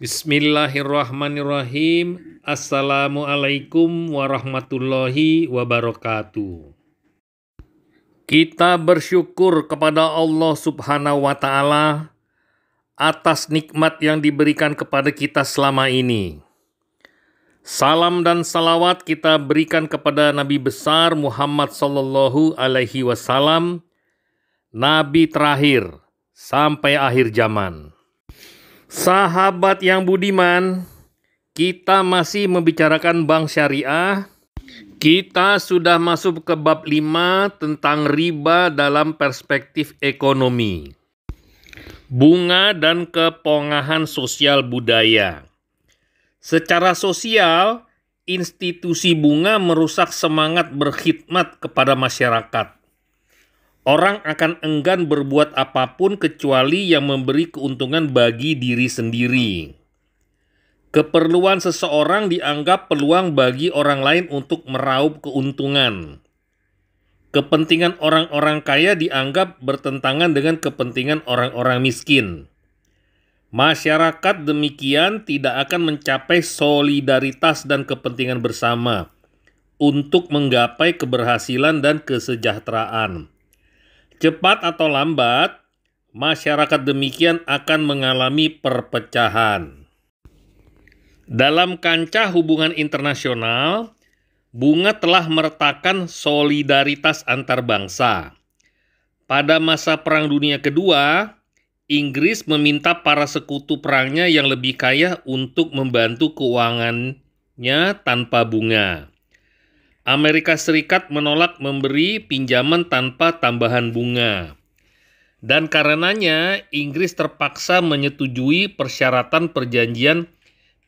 Bismillahirrahmanirrahim. Assalamualaikum warahmatullahi wabarakatuh. Kita bersyukur kepada Allah Subhanahu wa Ta'ala atas nikmat yang diberikan kepada kita selama ini. Salam dan salawat kita berikan kepada Nabi besar Muhammad Sallallahu Alaihi Wasallam, Nabi terakhir sampai akhir zaman. Sahabat yang budiman, kita masih membicarakan bank syariah. Kita sudah masuk ke bab 5 tentang riba dalam perspektif ekonomi. Bunga dan kepongahan sosial budaya. Secara sosial, institusi bunga merusak semangat berkhidmat kepada masyarakat. Orang akan enggan berbuat apapun kecuali yang memberi keuntungan bagi diri sendiri. Keperluan seseorang dianggap peluang bagi orang lain untuk meraup keuntungan. Kepentingan orang-orang kaya dianggap bertentangan dengan kepentingan orang-orang miskin. Masyarakat demikian tidak akan mencapai solidaritas dan kepentingan bersama untuk menggapai keberhasilan dan kesejahteraan. Cepat atau lambat, masyarakat demikian akan mengalami perpecahan. Dalam kancah hubungan internasional, bunga telah meretakkan solidaritas antar bangsa. Pada masa Perang Dunia Kedua, Inggris meminta para sekutu perangnya yang lebih kaya untuk membantu keuangannya tanpa bunga. Amerika Serikat menolak memberi pinjaman tanpa tambahan bunga. Dan karenanya Inggris terpaksa menyetujui persyaratan perjanjian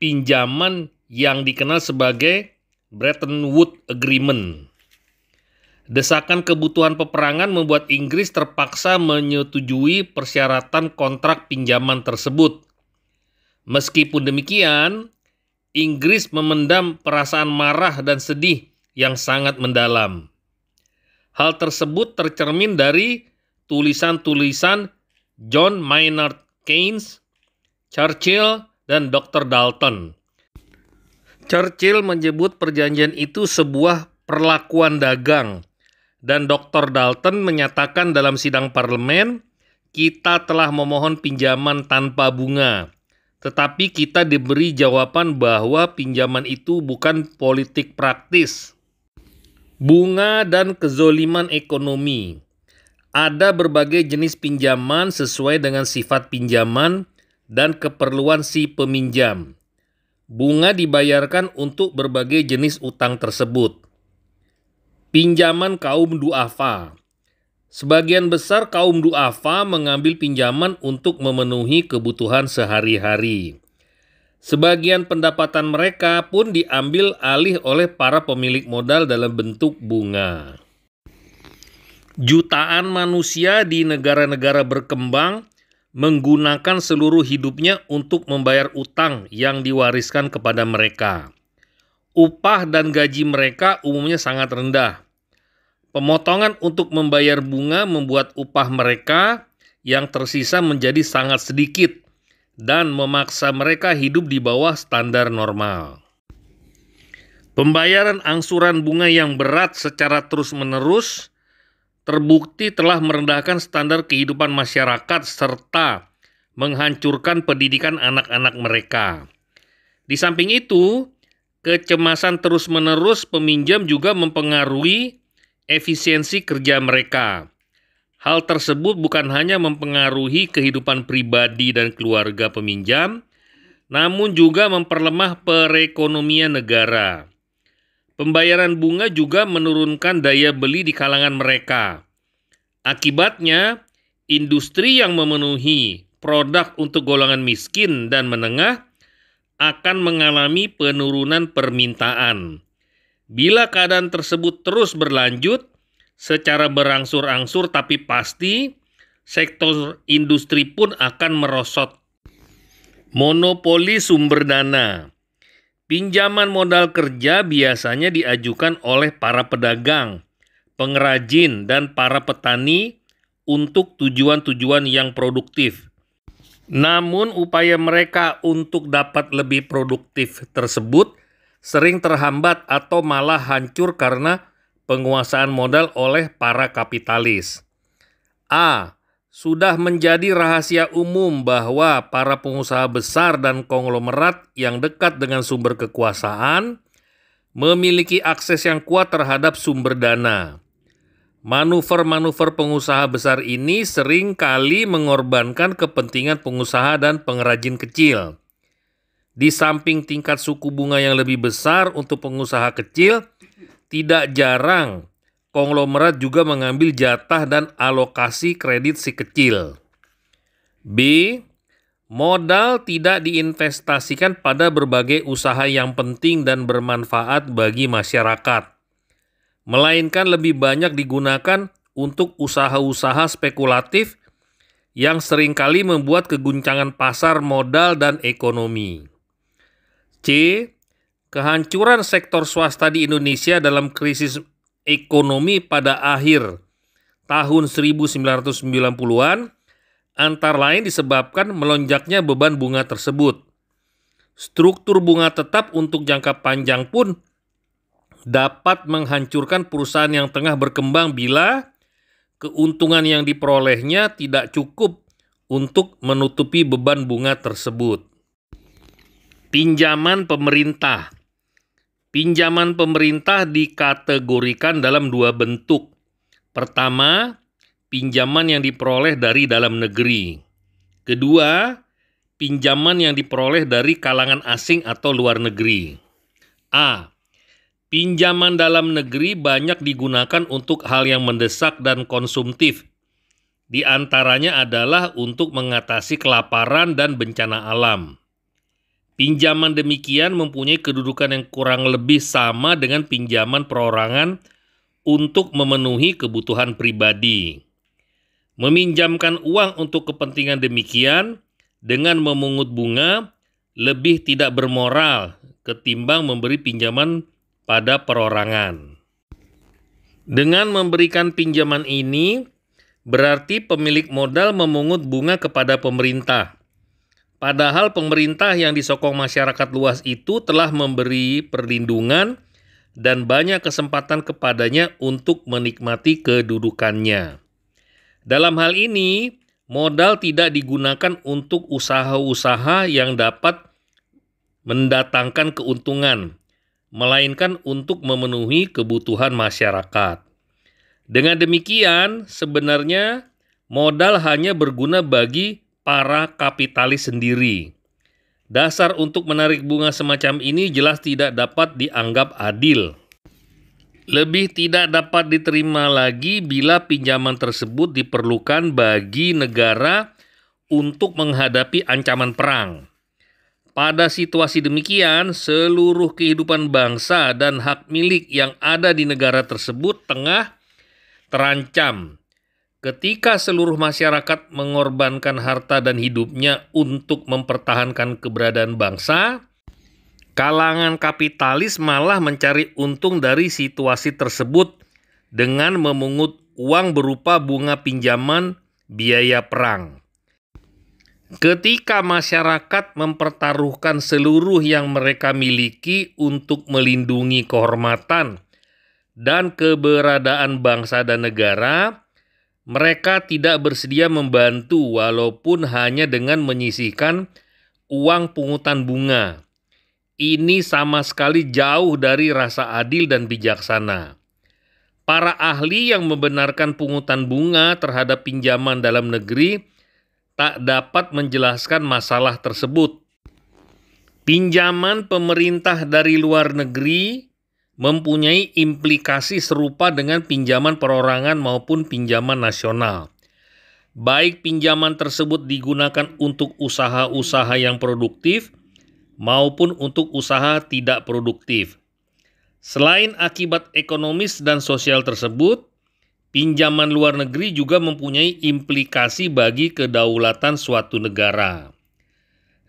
pinjaman yang dikenal sebagai Bretton Woods Agreement. Desakan kebutuhan peperangan membuat Inggris terpaksa menyetujui persyaratan kontrak pinjaman tersebut. Meskipun demikian, Inggris memendam perasaan marah dan sedih yang sangat mendalam. Hal tersebut tercermin dari tulisan-tulisan John Maynard Keynes, Churchill, dan Dr. Dalton. Churchill menyebut perjanjian itu sebuah perlakuan dagang, dan Dr. Dalton menyatakan dalam sidang parlemen, kita telah memohon pinjaman tanpa bunga, tetapi kita diberi jawaban bahwa pinjaman itu bukan politik praktis. Bunga dan kezoliman ekonomi. Ada berbagai jenis pinjaman sesuai dengan sifat pinjaman dan keperluan si peminjam. Bunga dibayarkan untuk berbagai jenis utang tersebut. Pinjaman kaum duafa. Sebagian besar kaum duafa mengambil pinjaman untuk memenuhi kebutuhan sehari-hari. Sebagian pendapatan mereka pun diambil alih oleh para pemilik modal dalam bentuk bunga. Jutaan manusia di negara-negara berkembang menggunakan seluruh hidupnya untuk membayar utang yang diwariskan kepada mereka. Upah dan gaji mereka umumnya sangat rendah. Pemotongan untuk membayar bunga membuat upah mereka yang tersisa menjadi sangat sedikit dan memaksa mereka hidup di bawah standar normal. Pembayaran angsuran bunga yang berat secara terus-menerus terbukti telah merendahkan standar kehidupan masyarakat serta menghancurkan pendidikan anak-anak mereka. Di samping itu, kecemasan terus-menerus peminjam juga mempengaruhi efisiensi kerja mereka. Hal tersebut bukan hanya mempengaruhi kehidupan pribadi dan keluarga peminjam, namun juga memperlemah perekonomian negara. Pembayaran bunga juga menurunkan daya beli di kalangan mereka. Akibatnya, industri yang memenuhi produk untuk golongan miskin dan menengah akan mengalami penurunan permintaan. Bila keadaan tersebut terus berlanjut, secara berangsur-angsur tapi pasti, sektor industri pun akan merosot. Monopoli sumber dana. Pinjaman modal kerja biasanya diajukan oleh para pedagang, pengrajin, dan para petani untuk tujuan-tujuan yang produktif. Namun upaya mereka untuk dapat lebih produktif tersebut sering terhambat atau malah hancur karena penguasaan modal oleh para kapitalis. A. Sudah menjadi rahasia umum bahwa para pengusaha besar dan konglomerat yang dekat dengan sumber kekuasaan memiliki akses yang kuat terhadap sumber dana. Manuver-manuver pengusaha besar ini sering kali mengorbankan kepentingan pengusaha dan pengrajin kecil. Di samping tingkat suku bunga yang lebih besar untuk pengusaha kecil, tidak jarang konglomerat juga mengambil jatah dan alokasi kredit si kecil. B. Modal tidak diinvestasikan pada berbagai usaha yang penting dan bermanfaat bagi masyarakat, melainkan lebih banyak digunakan untuk usaha-usaha spekulatif yang seringkali membuat keguncangan pasar modal dan ekonomi. C. Kehancuran sektor swasta di Indonesia dalam krisis ekonomi pada akhir tahun 1990-an antara lain disebabkan melonjaknya beban bunga tersebut. Struktur bunga tetap untuk jangka panjang pun dapat menghancurkan perusahaan yang tengah berkembang bila keuntungan yang diperolehnya tidak cukup untuk menutupi beban bunga tersebut. Pinjaman pemerintah. Pinjaman pemerintah dikategorikan dalam dua bentuk. Pertama, pinjaman yang diperoleh dari dalam negeri. Kedua, pinjaman yang diperoleh dari kalangan asing atau luar negeri. A. Pinjaman dalam negeri banyak digunakan untuk hal yang mendesak dan konsumtif. Di antaranya adalah untuk mengatasi kelaparan dan bencana alam. Pinjaman demikian mempunyai kedudukan yang kurang lebih sama dengan pinjaman perorangan untuk memenuhi kebutuhan pribadi. Meminjamkan uang untuk kepentingan demikian dengan memungut bunga lebih tidak bermoral ketimbang memberi pinjaman pada perorangan. Dengan memberikan pinjaman ini, berarti pemilik modal memungut bunga kepada pemerintah. Padahal pemerintah yang disokong masyarakat luas itu telah memberi perlindungan dan banyak kesempatan kepadanya untuk menikmati kedudukannya. Dalam hal ini, modal tidak digunakan untuk usaha-usaha yang dapat mendatangkan keuntungan, melainkan untuk memenuhi kebutuhan masyarakat. Dengan demikian, sebenarnya modal hanya berguna bagi para kapitalis sendiri. Dasar untuk menarik bunga semacam ini jelas tidak dapat dianggap adil. Lebih tidak dapat diterima lagi bila pinjaman tersebut diperlukan bagi negara untuk menghadapi ancaman perang. Pada situasi demikian, seluruh kehidupan bangsa dan hak milik yang ada di negara tersebut tengah terancam. Ketika seluruh masyarakat mengorbankan harta dan hidupnya untuk mempertahankan keberadaan bangsa, kalangan kapitalis malah mencari untung dari situasi tersebut dengan memungut uang berupa bunga pinjaman biaya perang. Ketika masyarakat mempertaruhkan seluruh yang mereka miliki untuk melindungi kehormatan dan keberadaan bangsa dan negara, mereka tidak bersedia membantu walaupun hanya dengan menyisihkan uang pungutan bunga. Ini sama sekali jauh dari rasa adil dan bijaksana. Para ahli yang membenarkan pungutan bunga terhadap pinjaman dalam negeri tak dapat menjelaskan masalah tersebut. Pinjaman pemerintah dari luar negeri mempunyai implikasi serupa dengan pinjaman perorangan maupun pinjaman nasional. Baik pinjaman tersebut digunakan untuk usaha-usaha yang produktif maupun untuk usaha tidak produktif. Selain akibat ekonomis dan sosial tersebut, pinjaman luar negeri juga mempunyai implikasi bagi kedaulatan suatu negara.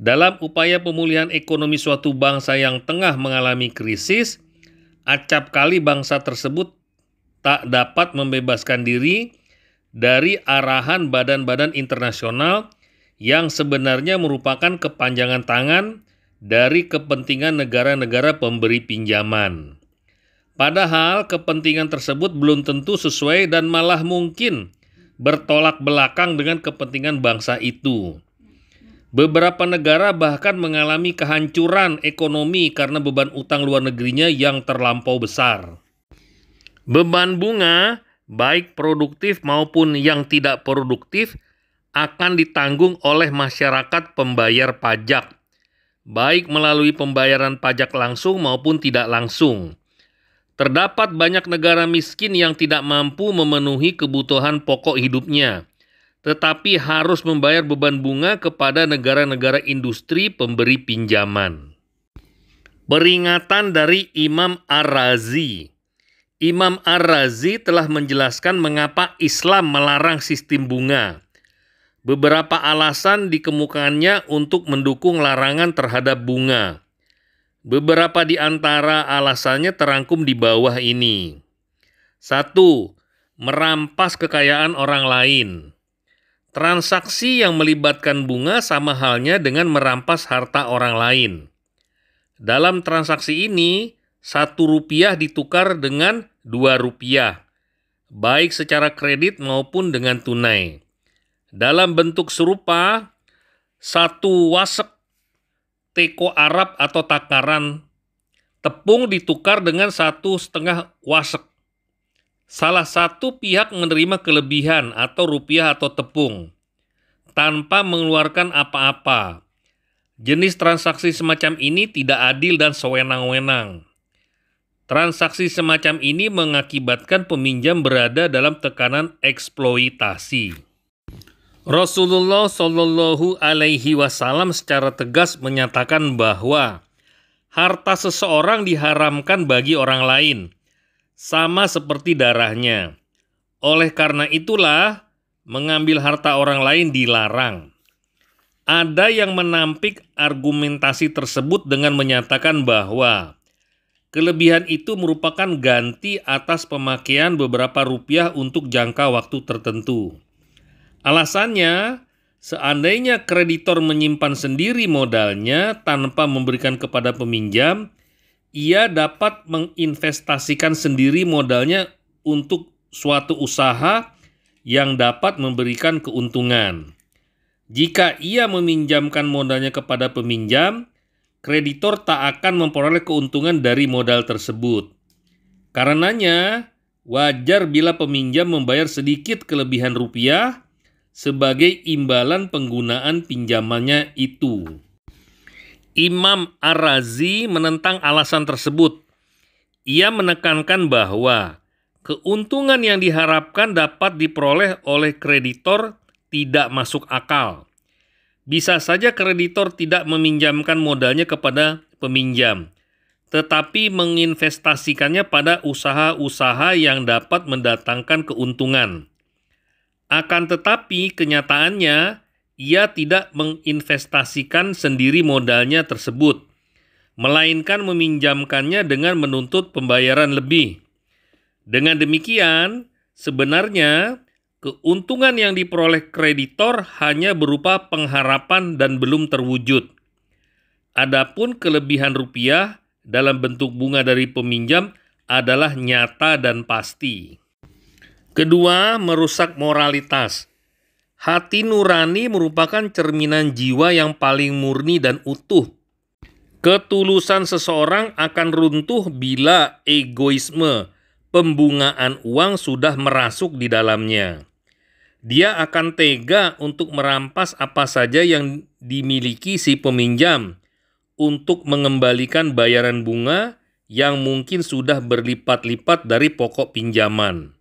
Dalam upaya pemulihan ekonomi suatu bangsa yang tengah mengalami krisis, acap kali bangsa tersebut tak dapat membebaskan diri dari arahan badan-badan internasional yang sebenarnya merupakan kepanjangan tangan dari kepentingan negara-negara pemberi pinjaman. Padahal kepentingan tersebut belum tentu sesuai dan malah mungkin bertolak belakang dengan kepentingan bangsa itu. Beberapa negara bahkan mengalami kehancuran ekonomi karena beban utang luar negerinya yang terlampau besar. Beban bunga, baik produktif maupun yang tidak produktif, akan ditanggung oleh masyarakat pembayar pajak, baik melalui pembayaran pajak langsung maupun tidak langsung. Terdapat banyak negara miskin yang tidak mampu memenuhi kebutuhan pokok hidupnya, tetapi harus membayar beban bunga kepada negara-negara industri pemberi pinjaman. Peringatan dari Imam Ar-Razi. Imam Ar-Razi telah menjelaskan mengapa Islam melarang sistem bunga. Beberapa alasan dikemukakannya untuk mendukung larangan terhadap bunga. Beberapa di antara alasannya terangkum di bawah ini. 1. Merampas kekayaan orang lain. Transaksi yang melibatkan bunga sama halnya dengan merampas harta orang lain. Dalam transaksi ini, Rp1 ditukar dengan Rp2, baik secara kredit maupun dengan tunai. Dalam bentuk serupa, 1 wasek teko Arab atau takaran tepung ditukar dengan 1,5 wasek. Salah satu pihak menerima kelebihan atau rupiah atau tepung tanpa mengeluarkan apa-apa. Jenis transaksi semacam ini tidak adil dan sewenang-wenang. Transaksi semacam ini mengakibatkan peminjam berada dalam tekanan eksploitasi. Rasulullah Shallallahu Alaihi Wasallam secara tegas menyatakan bahwa harta seseorang diharamkan bagi orang lain, sama seperti darahnya. Oleh karena itulah, mengambil harta orang lain dilarang. Ada yang menampik argumentasi tersebut dengan menyatakan bahwa kelebihan itu merupakan ganti atas pemakaian beberapa rupiah untuk jangka waktu tertentu. Alasannya, seandainya kreditor menyimpan sendiri modalnya tanpa memberikan kepada peminjam, ia dapat menginvestasikan sendiri modalnya untuk suatu usaha yang dapat memberikan keuntungan. Jika ia meminjamkan modalnya kepada peminjam, kreditor tak akan memperoleh keuntungan dari modal tersebut. Karenanya, wajar bila peminjam membayar sedikit kelebihan rupiah sebagai imbalan penggunaan pinjamannya itu. Imam Ar-Razi menentang alasan tersebut. Ia menekankan bahwa keuntungan yang diharapkan dapat diperoleh oleh kreditor tidak masuk akal. Bisa saja kreditor tidak meminjamkan modalnya kepada peminjam, tetapi menginvestasikannya pada usaha-usaha yang dapat mendatangkan keuntungan. Akan tetapi kenyataannya, ia tidak menginvestasikan sendiri modalnya tersebut, melainkan meminjamkannya dengan menuntut pembayaran lebih. Dengan demikian, sebenarnya keuntungan yang diperoleh kreditor hanya berupa pengharapan dan belum terwujud. Adapun kelebihan rupiah dalam bentuk bunga dari peminjam adalah nyata dan pasti. Kedua, merusak moralitas. Hati nurani merupakan cerminan jiwa yang paling murni dan utuh. Ketulusan seseorang akan runtuh bila egoisme, pembungaan uang sudah merasuk di dalamnya. Dia akan tega untuk merampas apa saja yang dimiliki si peminjam untuk mengembalikan bayaran bunga yang mungkin sudah berlipat-lipat dari pokok pinjaman.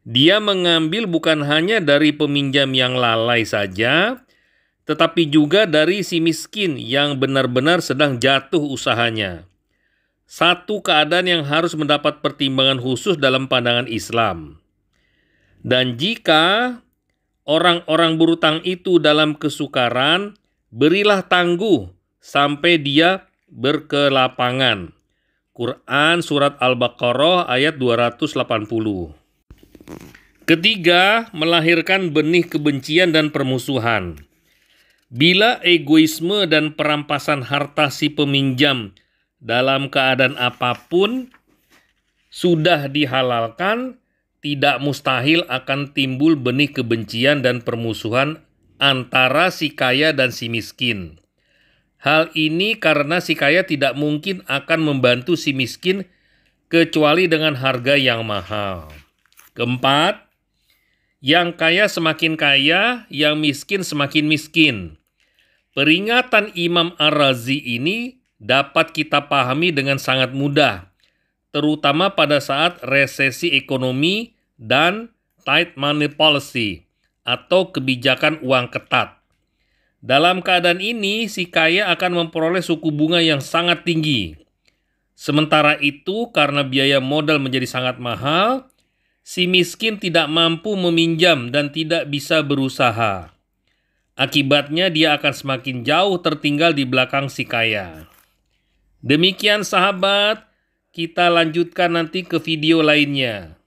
Dia mengambil bukan hanya dari peminjam yang lalai saja, tetapi juga dari si miskin yang benar-benar sedang jatuh usahanya. Satu keadaan yang harus mendapat pertimbangan khusus dalam pandangan Islam. Dan jika orang-orang berutang itu dalam kesukaran, berilah tangguh sampai dia berkelapangan. Quran Surat Al-Baqarah ayat 280. Ketiga, melahirkan benih kebencian dan permusuhan. Bila egoisme dan perampasan harta si peminjam dalam keadaan apapun sudah dihalalkan, tidak mustahil akan timbul benih kebencian dan permusuhan antara si kaya dan si miskin. Hal ini karena si kaya tidak mungkin akan membantu si miskin kecuali dengan harga yang mahal. Keempat, yang kaya semakin kaya, yang miskin semakin miskin. Peringatan Imam Ar-Razi ini dapat kita pahami dengan sangat mudah, terutama pada saat resesi ekonomi dan tight money policy atau kebijakan uang ketat. Dalam keadaan ini, si kaya akan memperoleh suku bunga yang sangat tinggi. Sementara itu, karena biaya modal menjadi sangat mahal, si miskin tidak mampu meminjam dan tidak bisa berusaha. Akibatnya dia akan semakin jauh tertinggal di belakang si kaya. Demikian sahabat, kita lanjutkan nanti ke video lainnya.